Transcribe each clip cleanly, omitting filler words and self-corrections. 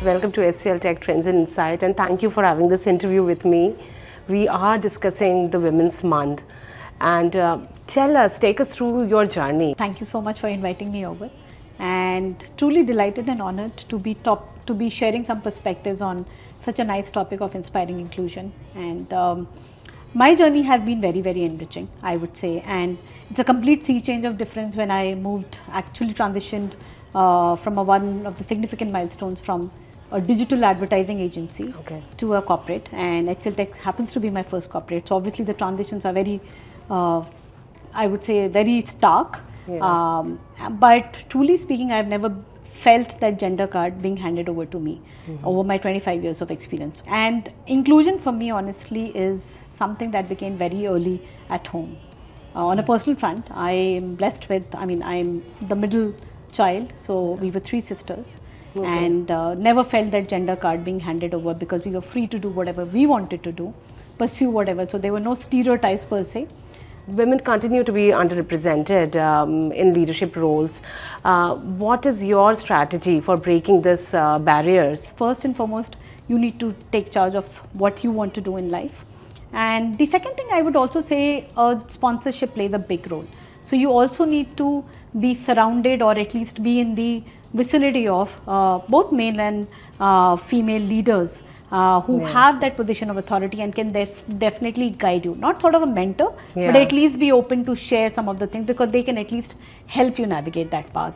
welcome to HCLTech Trends and Insight, and thank you for having this interview with me. We are discussing the Women's Month, and take us through your journey. Thank you so much for inviting me over, and truly delighted and honored to be sharing some perspectives on such a nice topic of inspiring inclusion. And my journey has been very, very enriching, I would say, and it's a complete sea change of difference when I actually transitioned from one of the significant milestones from a digital advertising agency to a corporate, and HCLTech happens to be my first corporate. So obviously the transitions are very, I would say, very stark. But truly speaking, I've never felt that gender card being handed over to me over my 25 years of experience. And inclusion for me, honestly, is something that became very early at home. On a personal front, I am blessed with, I'm the middle child, so we were 3 sisters, and never felt that gender card being handed over, because we were free to do whatever we wanted to do, pursue whatever. So there were no stereotypes per se. Women continue to be underrepresented in leadership roles. What is your strategy for breaking these barriers? First and foremost, you need to take charge of what you want to do in life. And the second thing I would also say, sponsorship plays a big role. So you also need to be surrounded, or at least be in the vicinity of both male and female leaders who have that position of authority and can definitely guide you. Not sort of a mentor, but at least be open to share some of the things, because they can at least help you navigate that path.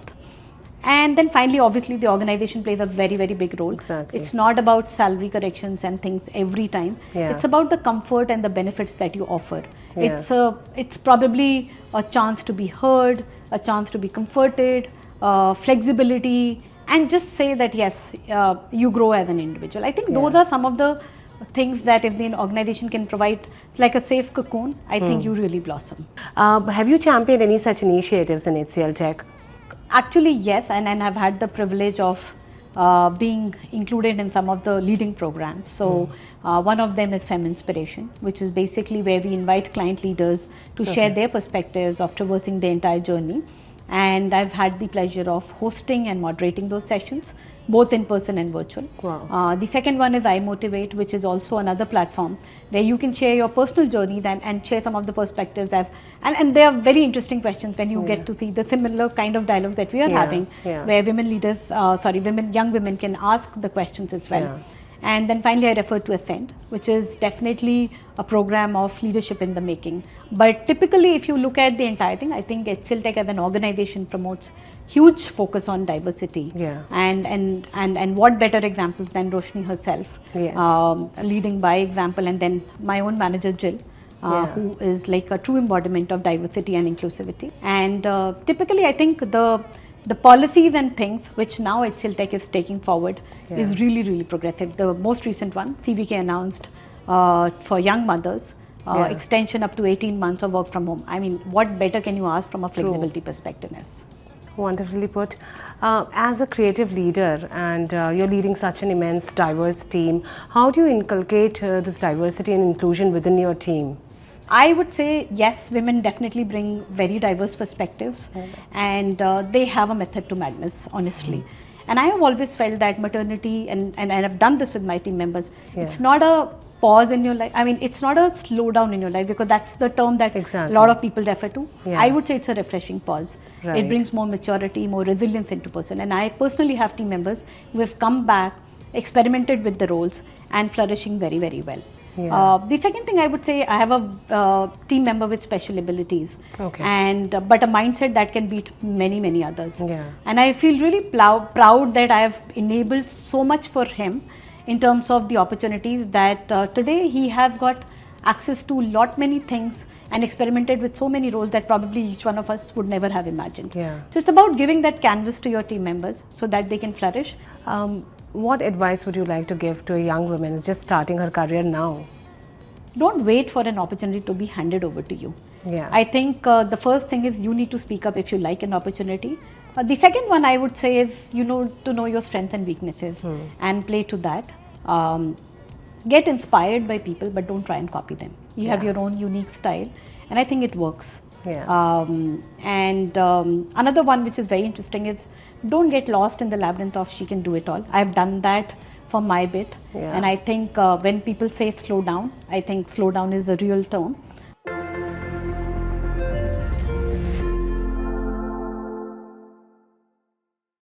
And then finally, obviously, the organization plays a very, very big role. Exactly. It's not about salary corrections and things every time. It's about the comfort and the benefits that you offer. It's probably a chance to be heard, a chance to be comforted, flexibility, and just say that yes, you grow as an individual. I think those are some of the things that if the organization can provide, like a safe cocoon, I think you really blossom. Have you championed any such initiatives in HCLTech? Actually, yes, and I've had the privilege of being included in some of the leading programs. So one of them is Feminspiration, which is basically where we invite client leaders to share their perspectives of traversing their entire journey. And I've had the pleasure of hosting and moderating those sessions, both in person and virtual. The second one is I Motivate, which is also another platform where you can share your personal journeys and share some of the perspectives. And they are very interesting questions when you get to see the similar kind of dialogue that we are having, where women leaders, young women can ask the questions as well. And then finally, I refer to Ascend, which is definitely a program of leadership in the making. But typically, if you look at the entire thing, I think HCLTech as an organization promotes huge focus on diversity. And what better examples than Roshni herself, leading by example, and then my own manager Jill, who is like a true embodiment of diversity and inclusivity. And typically, I think the policies and things which now HCLTech is taking forward is really, really progressive. The most recent one, CVK announced for young mothers, extension up to 18 months of work from home. I mean, what better can you ask from a flexibility perspective? Wonderfully put. As a creative leader, and you're leading such an immense, diverse team, how do you inculcate this diversity and inclusion within your team? I would say yes, women definitely bring very diverse perspectives, and they have a method to madness, honestly. And I have always felt that maternity, and I've done this with my team members, it's not a pause in your life. I mean, it's not a slowdown in your life, because that's the term that a lot of people refer to. I would say it's a refreshing pause. It brings more maturity, more resilience into person. And I personally have team members who have come back, experimented with the roles, and flourishing very, very well. The second thing I would say, I have a team member with special abilities, and but a mindset that can beat many, many others. And I feel really proud that I have enabled so much for him in terms of the opportunities that today he has got access to many things and experimented with so many roles that probably each one of us would never have imagined. So it's about giving that canvas to your team members so that they can flourish. What advice would you like to give to a young woman who's just starting her career now? Don't wait for an opportunity to be handed over to you. I think the first thing is you need to speak up if you like an opportunity. The second one I would say is to know your strengths and weaknesses and play to that. Get inspired by people, but don't try and copy them. You have your own unique style, and I think it works. Yeah. Another one which is very interesting is don't get lost in the labyrinth of she can do it all. I've done that for my bit, Yeah. and I think when people say slow down, I think slow down is a real term.